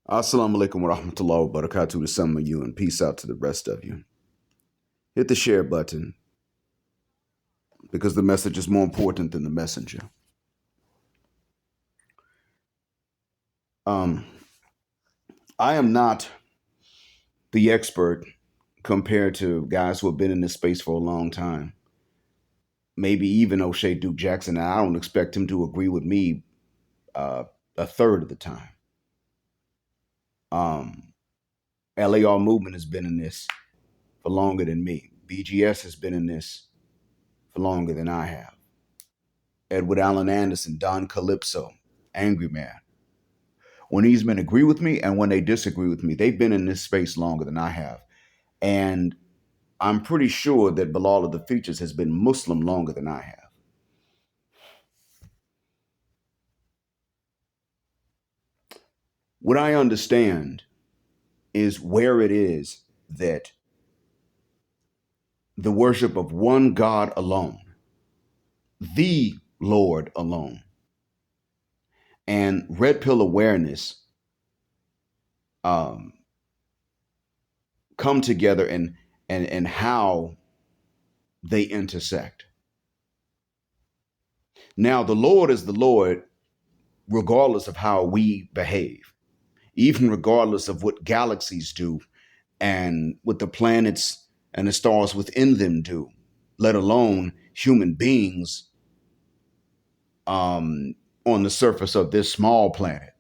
Assalamu alaikum wa rahmatullahi wa barakatuh to some of you and peace out to the rest of you. Hit the share button because the message is more important than the messenger. I am not the expert compared to guys who have been in this space for a long time. Maybe even O'Shea Duke Jackson. And I don't expect him to agree with me a third of the time. LAR Movement has been in this for longer than me. BGS has been in this for longer than I have. Edward Allen Anderson, Don Calypso, Angry Man. When these men agree with me and when they disagree with me, they've been in this space longer than I have. And I'm pretty sure that Bilal of the Features has been Muslim longer than I have. What I understand is where it is that the worship of one God alone, the Lord alone, and red pill awareness come together and how they intersect. Now, the Lord is the Lord regardless of how we behave, even regardless of what galaxies do and what the planets and the stars within them do, let alone human beings on the surface of this small planet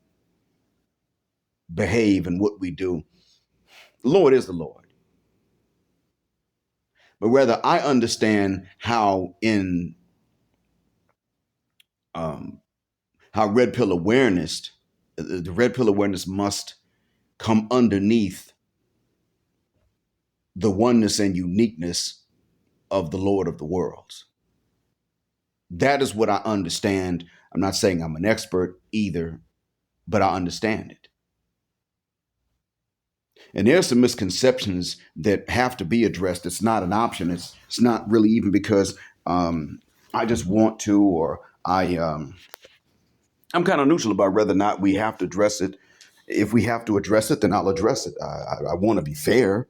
behave and what we do. The Lord is the Lord. But rather, I understand how how red pill awareness, the red pill awareness must come underneath the oneness and uniqueness of the Lord of the worlds. That is what I understand. I'm not saying I'm an expert either, but I understand it. And there's some misconceptions that have to be addressed. It's not an option. It's not really even because I just want to, or I'm kind of neutral about whether or not we have to address it. If we have to address it, then I'll address it. I want to be fair,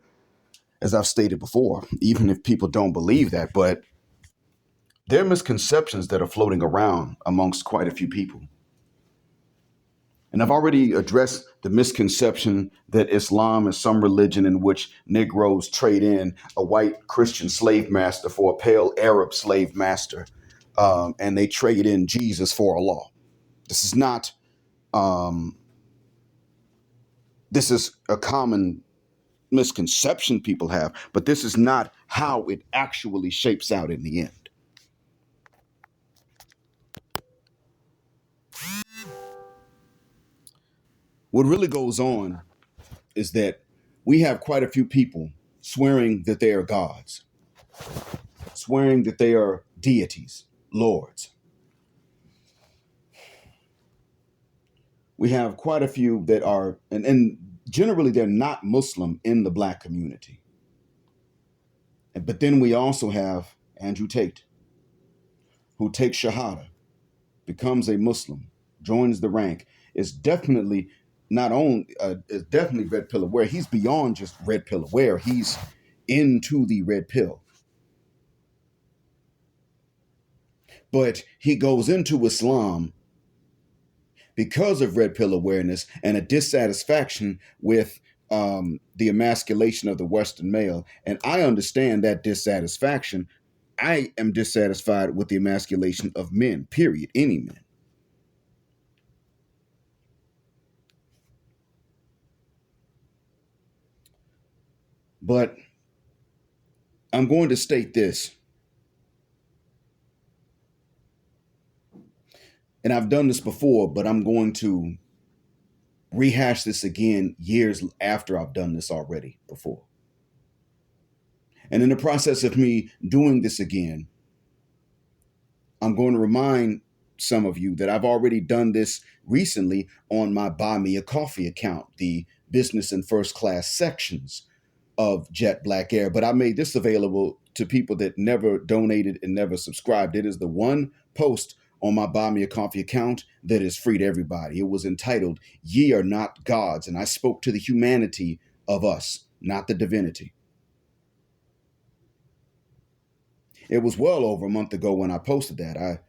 as I've stated before, even if people don't believe that. But there are misconceptions that are floating around amongst quite a few people. And I've already addressed the misconception that Islam is some religion in which Negroes trade in a white Christian slave master for a pale Arab slave master, and they trade in Jesus for Allah. This is not, this is a common misconception people have, but this is not how it actually shapes out in the end. What really goes on is that we have quite a few people swearing that they are gods, swearing that they are deities, lords. We have quite a few that are, and generally they're not Muslim in the black community. But then we also have Andrew Tate, who takes Shahada, becomes a Muslim, joins the rank, is definitely not only is definitely red pill aware. He's beyond just red pill aware. He's into the red pill. But he goes into Islam because of red pill awareness and a dissatisfaction with the emasculation of the Western male. And I understand that dissatisfaction. I am dissatisfied with the emasculation of men, period, any men. But I'm going to state this. And I've done this before, but I'm going to rehash this again years after I've done this already before. And in the process of me doing this again, I'm going to remind some of you that I've already done this recently on my Buy Me a Coffee account, the business and first class sections of Jet Black Air. But I made this available to people that never donated and never subscribed. It is the one post on my Buy Me a Coffee account that is free to everybody. It was entitled, Ye Are Not Gods. And I spoke to the humanity of us, not the divinity. It was well over a month ago when I posted that.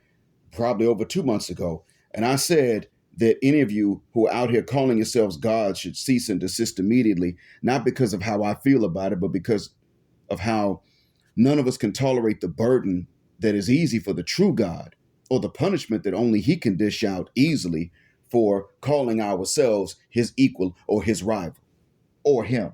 Probably over 2 months ago. And I said that any of you who are out here calling yourselves gods should cease and desist immediately, not because of how I feel about it, but because of how none of us can tolerate the burden that is easy for the true God, or the punishment that only he can dish out easily for calling ourselves his equal or his rival or him.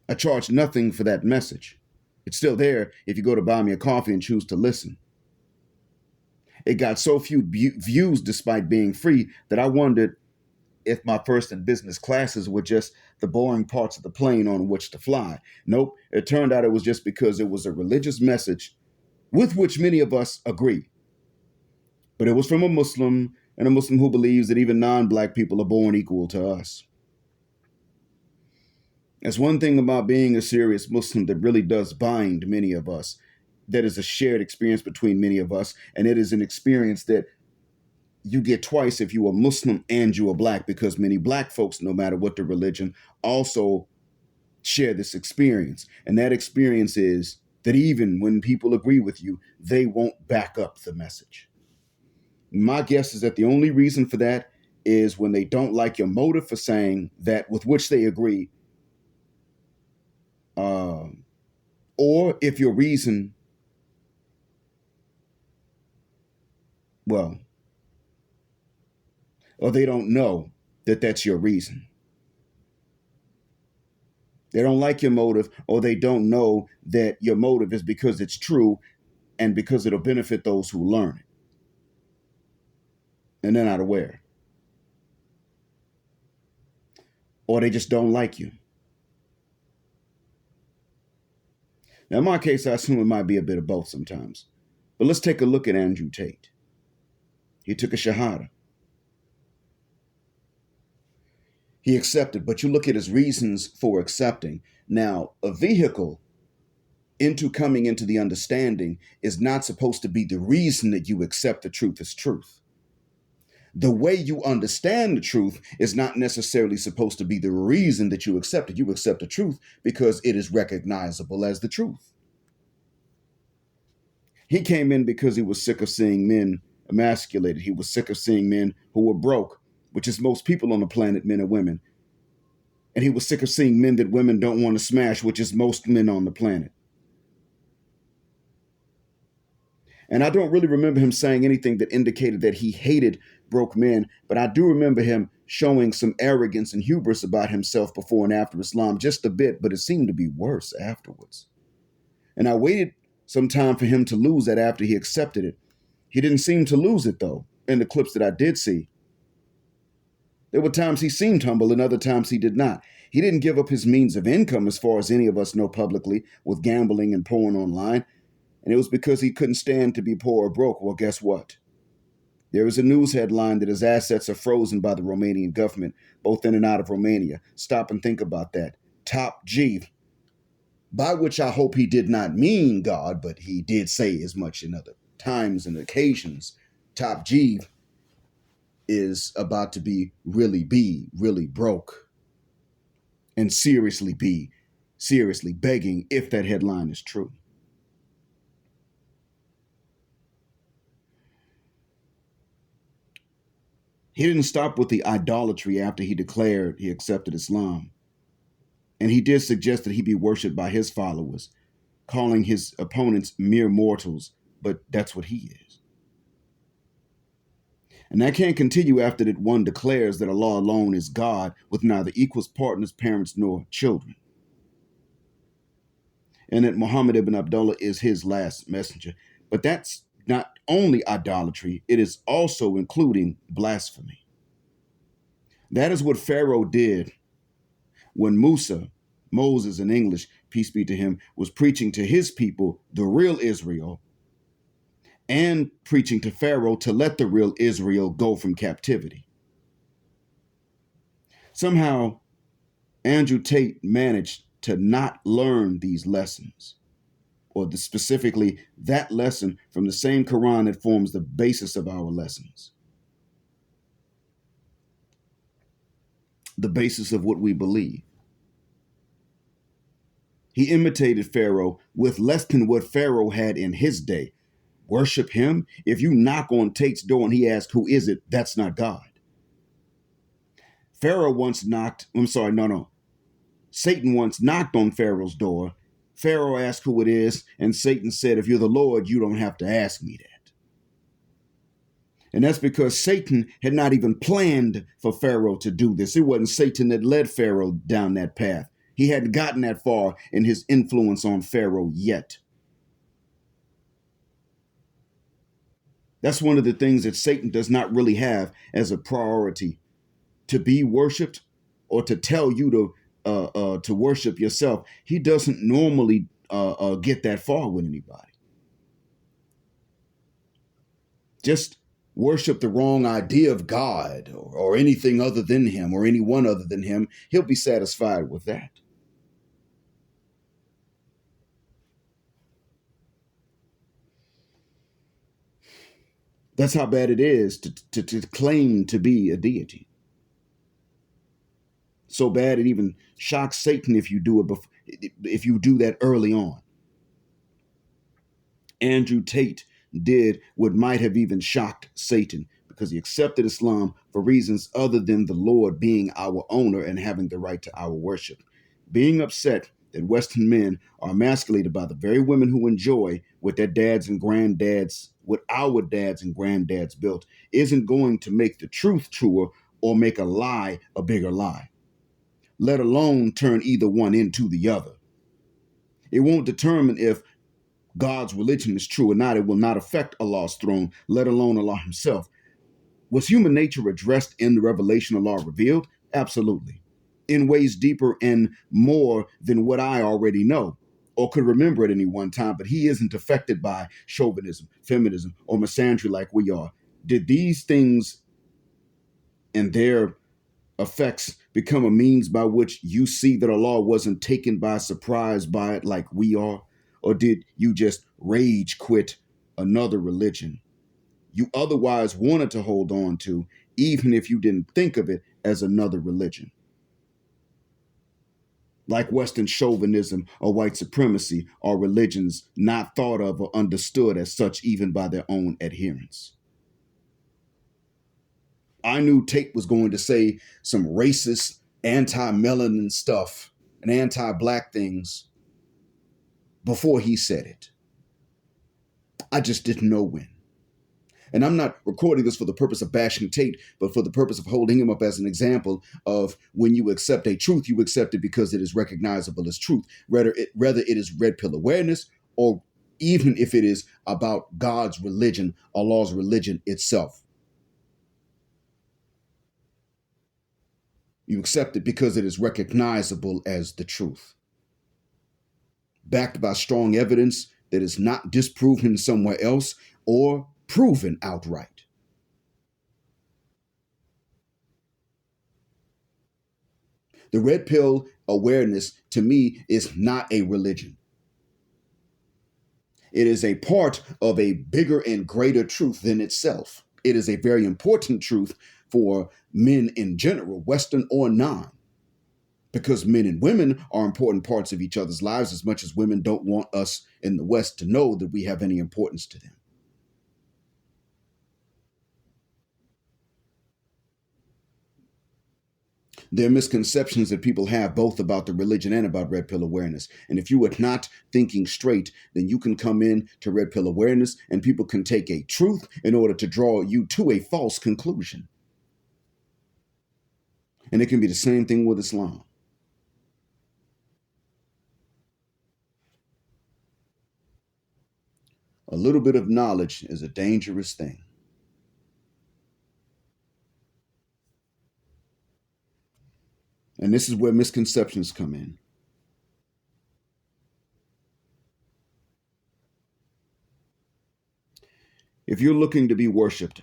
I charge nothing for that message. It's still there if you go to Buy Me a Coffee and choose to listen. It got so few views despite being free that I wondered if my first and business classes were just the boring parts of the plane on which to fly. Nope, it turned out it was just because it was a religious message with which many of us agree. But it was from a Muslim, and a Muslim who believes that even non-black people are born equal to us. That's one thing about being a serious Muslim that really does bind many of us. That is a shared experience between many of us, and it is an experience that you get twice if you are Muslim and you are black, because many black folks, no matter what the religion, also share this experience. And that experience is that even when people agree with you, they won't back up the message. My guess is that the only reason for that is when they don't like your motive for saying that with which they agree, or if your reason, well, or they don't know that that's your reason. They don't like your motive, or they don't know that your motive is because it's true and because it'll benefit those who learn it. And they're not aware. Or they just don't like you. Now, in my case, I assume it might be a bit of both sometimes. But let's take a look at Andrew Tate. He took a shahada. He accepted, but you look at his reasons for accepting. Now, a vehicle into coming into the understanding is not supposed to be the reason that you accept the truth as truth. The way you understand the truth is not necessarily supposed to be the reason that you accept it. You accept the truth because it is recognizable as the truth. He came in because he was sick of seeing men emasculated. He was sick of seeing men who were broke, which is most people on the planet, men and women. And he was sick of seeing men that women don't want to smash, which is most men on the planet. And I don't really remember him saying anything that indicated that he hated broke men, but I do remember him showing some arrogance and hubris about himself before and after Islam, just a bit, but it seemed to be worse afterwards. And I waited some time for him to lose that after he accepted it. He didn't seem to lose it, though, in the clips that I did see. There were times he seemed humble and other times he did not. He didn't give up his means of income, as far as any of us know publicly, with gambling and porn online. And it was because he couldn't stand to be poor or broke. Well, guess what? There is a news headline that his assets are frozen by the Romanian government, both in and out of Romania. Stop and think about that. Top G, by which I hope he did not mean God, but he did say as much in other times and occasions. Top G is about to be really broke, and seriously begging, if that headline is true. He didn't stop with the idolatry after he declared he accepted Islam. And he did suggest that he be worshipped by his followers, calling his opponents mere mortals, but that's what he is. And that can't continue after that one declares that Allah alone is God, with neither equals, partners, parents, nor children. And that Muhammad ibn Abdullah is his last messenger. But that's not only idolatry, it is also including blasphemy. That is what Pharaoh did when Moses in English, peace be to him, was preaching to his people, the real Israel, and preaching to Pharaoh to let the real Israel go from captivity. Somehow, Andrew Tate managed to not learn these lessons. or specifically that lesson from the same Quran that forms the basis of our lessons, the basis of what we believe. He imitated Pharaoh with less than what Pharaoh had in his day. Worship him? If you knock on Tate's door and he asks, who is it? That's not God. Pharaoh once knocked, I'm sorry, no. Satan once knocked on Pharaoh's door. Pharaoh asked who it is, and Satan said, if you're the Lord, you don't have to ask me that. And that's because Satan had not even planned for Pharaoh to do this. It wasn't Satan that led Pharaoh down that path. He hadn't gotten that far in his influence on Pharaoh yet. That's one of the things that Satan does not really have as a priority, to be worshipped or to tell you to worship yourself. He doesn't normally get that far with anybody. Just worship the wrong idea of God or anything other than him or anyone other than him. He'll be satisfied with that. That's how bad it is to claim to be a deity. So bad it even shocks Satan if you do if you do that early on. Andrew Tate did what might have even shocked Satan because he accepted Islam for reasons other than the Lord being our owner and having the right to our worship. Being upset that Western men are emasculated by the very women who enjoy what our dads and grandads built isn't going to make the truth truer or make a lie a bigger lie, let alone turn either one into the other. It won't determine if God's religion is true or not. It will not affect Allah's throne, let alone Allah himself. Was human nature addressed in the revelation Allah revealed? Absolutely. In ways deeper and more than what I already know or could remember at any one time, but he isn't affected by chauvinism, feminism, or misandry like we are. Did these things and their effects become a means by which you see that Allah wasn't taken by surprise by it like we are? Or did you just rage quit another religion you otherwise wanted to hold on to, even if you didn't think of it as another religion? Like Western chauvinism or white supremacy are religions not thought of or understood as such even by their own adherents. I knew Tate was going to say some racist, anti-melanin stuff and anti-black things before he said it. I just didn't know when. And I'm not recording this for the purpose of bashing Tate, but for the purpose of holding him up as an example of when you accept a truth, you accept it because it is recognizable as truth, whether it is red pill awareness or even if it is about God's religion, Allah's religion itself. You accept it because it is recognizable as the truth, backed by strong evidence that is not disproven somewhere else or proven outright. The red pill awareness, to me, is not a religion. It is a part of a bigger and greater truth than itself. It is a very important truth for men in general, Western or non, because men and women are important parts of each other's lives as much as women don't want us in the West to know that we have any importance to them. There are misconceptions that people have both about the religion and about red pill awareness. And if you are not thinking straight, then you can come in to red pill awareness and people can take a truth in order to draw you to a false conclusion. And it can be the same thing with Islam. A little bit of knowledge is a dangerous thing. And this is where misconceptions come in. If you're looking to be worshipped,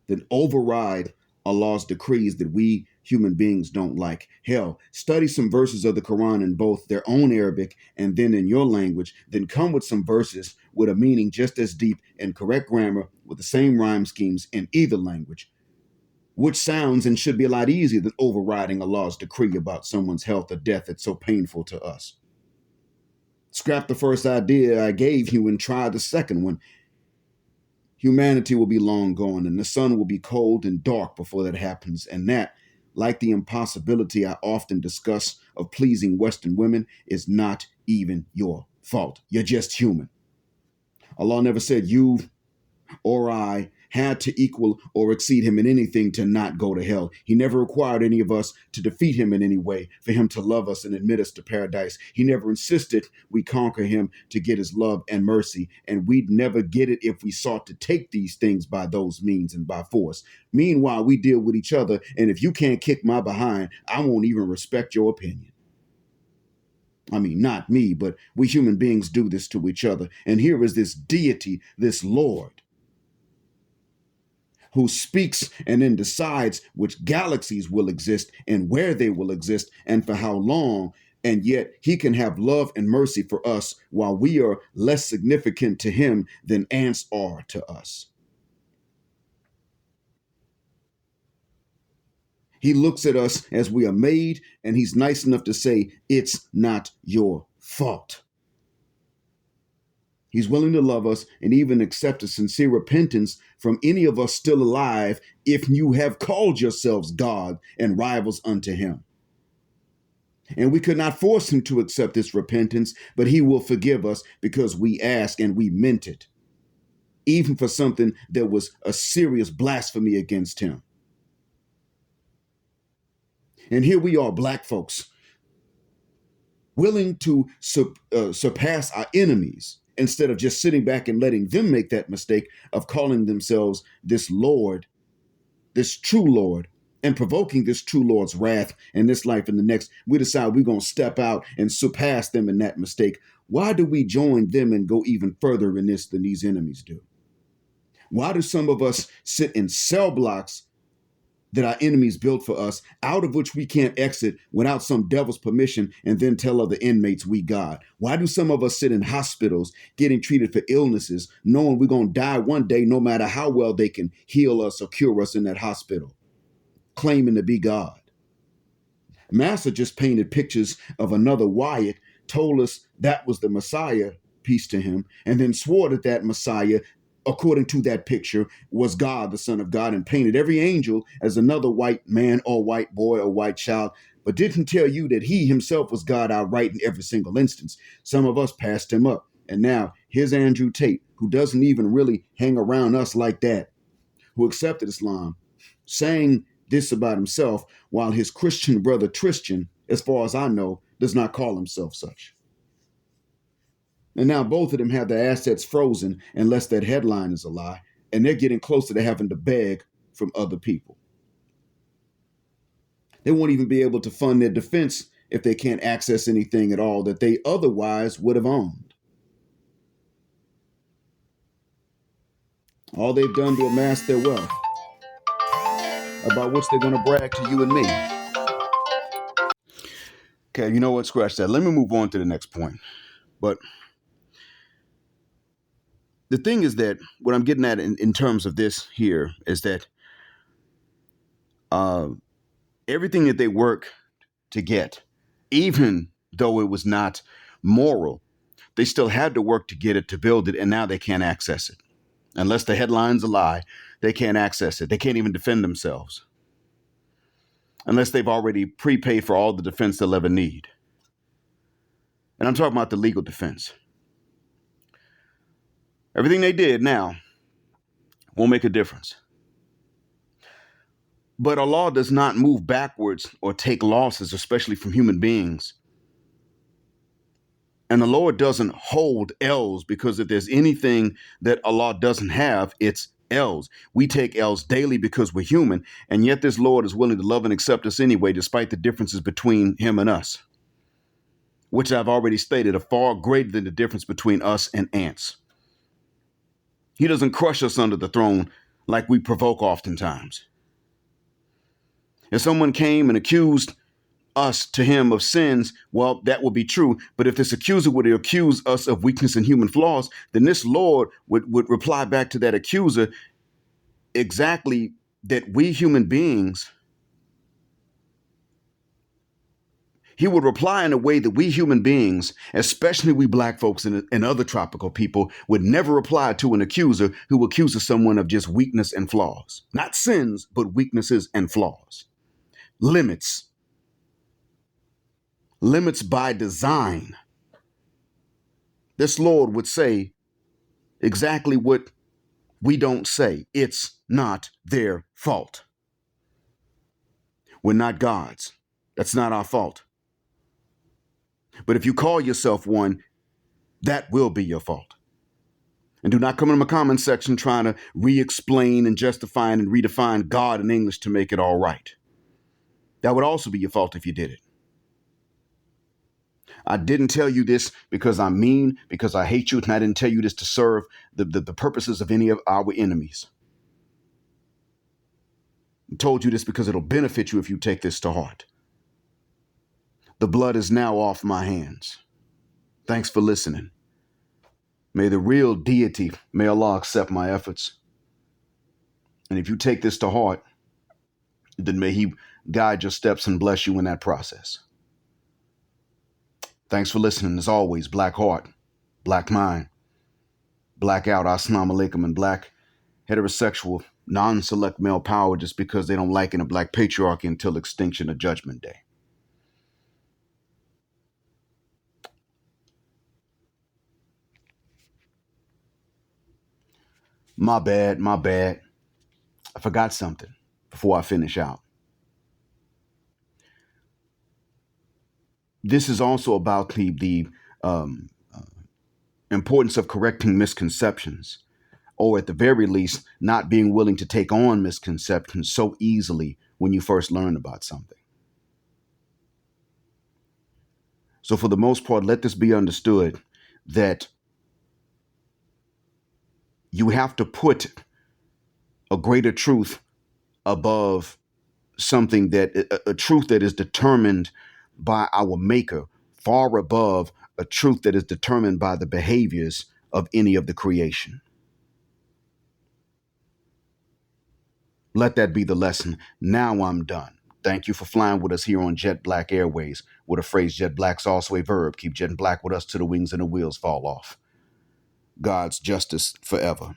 then override Allah's decrees that we human beings don't like. Hell, study some verses of the Quran in both their own Arabic and then in your language, then come with some verses with a meaning just as deep and correct grammar with the same rhyme schemes in either language, which sounds and should be a lot easier than overriding Allah's decree about someone's health or death that's so painful to us. Scrap the first idea I gave you and try the second one. Humanity will be long gone, and the sun will be cold and dark before that happens. And that, like the impossibility I often discuss of pleasing Western women, is not even your fault. You're just human. Allah never said you or I had to equal or exceed him in anything to not go to hell. He never required any of us to defeat him in any way for him to love us and admit us to paradise. He never insisted we conquer him to get his love and mercy, and we'd never get it if we sought to take these things by those means and by force. Meanwhile, we deal with each other, and if you can't kick my behind, I won't even respect your opinion. I mean, not me, but we human beings do this to each other. And here is this deity, this Lord, who speaks and then decides which galaxies will exist and where they will exist and for how long. And yet he can have love and mercy for us while we are less significant to him than ants are to us. He looks at us as we are made, and he's nice enough to say, it's not your fault. He's willing to love us and even accept a sincere repentance from any of us still alive if you have called yourselves God and rivals unto him. And we could not force him to accept this repentance, but he will forgive us because we ask and we meant it, even for something that was a serious blasphemy against him. And here we are, black folks, willing to surpass our enemies, instead of just sitting back and letting them make that mistake of calling themselves this Lord, this true Lord, and provoking this true Lord's wrath in this life and the next. We decide we're going to step out and surpass them in that mistake. Why do we join them and go even further in this than these enemies do? Why do some of us sit in cell blocks that our enemies built for us, out of which we can't exit without some devil's permission, and then tell other inmates we God? Why do some of us sit in hospitals getting treated for illnesses, knowing we're going to die one day no matter how well they can heal us or cure us in that hospital, claiming to be God? Master just painted pictures of another Wyatt, told us that was the Messiah, peace to him, and then swore that that Messiah, according to that picture, was God, the Son of God, and painted every angel as another white man or white boy or white child, but didn't tell you that he himself was God outright in every single instance. Some of us passed him up. And now here's Andrew Tate, who doesn't even really hang around us like that, who accepted Islam, saying this about himself, while his Christian brother Tristan, as far as I know, does not call himself such. And now both of them have their assets frozen, unless that headline is a lie, and they're getting closer to having to beg from other people. They won't even be able to fund their defense if they can't access anything at all that they otherwise would have owned. All they've done to amass their wealth, about which they're going to brag to you and me. Okay, you know what? Scratch that. Let me move on to the next point. But the thing is that what I'm getting at in terms of this here is that everything that they work to get, even though it was not moral, they still had to work to get it, to build it, and now they can't access it. Unless the headline's a lie, they can't access it. They can't even defend themselves unless they've already prepaid for all the defense they'll ever need. And I'm talking about the legal defense. Everything they did now won't make a difference. But Allah does not move backwards or take losses, especially from human beings. And the Lord doesn't hold L's, because if there's anything that Allah doesn't have, it's L's. We take L's daily because we're human, and yet this Lord is willing to love and accept us anyway, despite the differences between him and us, which I've already stated are far greater than the difference between us and ants. He doesn't crush us under the throne like we provoke oftentimes. If someone came and accused us to him of sins, well, that would be true. But if this accuser would accuse us of weakness and human flaws, then this Lord would reply back to that accuser exactly that we human beings, he would reply in a way that we human beings, especially we black folks and other tropical people, would never reply to an accuser who accuses someone of just weakness and flaws. Not sins, but weaknesses and flaws. Limits. Limits by design. This Lord would say exactly what we don't say. It's not their fault. We're not gods. That's not our fault. But if you call yourself one, that will be your fault. And do not come in my comment section trying to re-explain and justify and redefine God in English to make it all right. That would also be your fault if you did it. I didn't tell you this because I'm mean, because I hate you, and I didn't tell you this to serve the purposes of any of our enemies. I told you this because it'll benefit you if you take this to heart. The blood is now off my hands. Thanks for listening. May the real deity, may Allah accept my efforts. And if you take this to heart, then may he guide your steps and bless you in that process. Thanks for listening. As always, black heart, black mind, black out, assalamu alaikum, and black heterosexual, non-select male power just because they don't like in a black patriarchy until extinction of Judgment Day. My bad. I forgot something before I finish out. This is also about the importance of correcting misconceptions, or at the very least, not being willing to take on misconceptions so easily when you first learn about something. So for the most part, let this be understood that you have to put a greater truth above something that a truth that is determined by our maker, far above a truth that is determined by the behaviors of any of the creation. Let that be the lesson. Now I'm done. Thank you for flying with us here on Jet Black Airways, with a phrase Jet Black's also a verb. Keep jetting black with us till the wings and the wheels fall off. God's justice forever.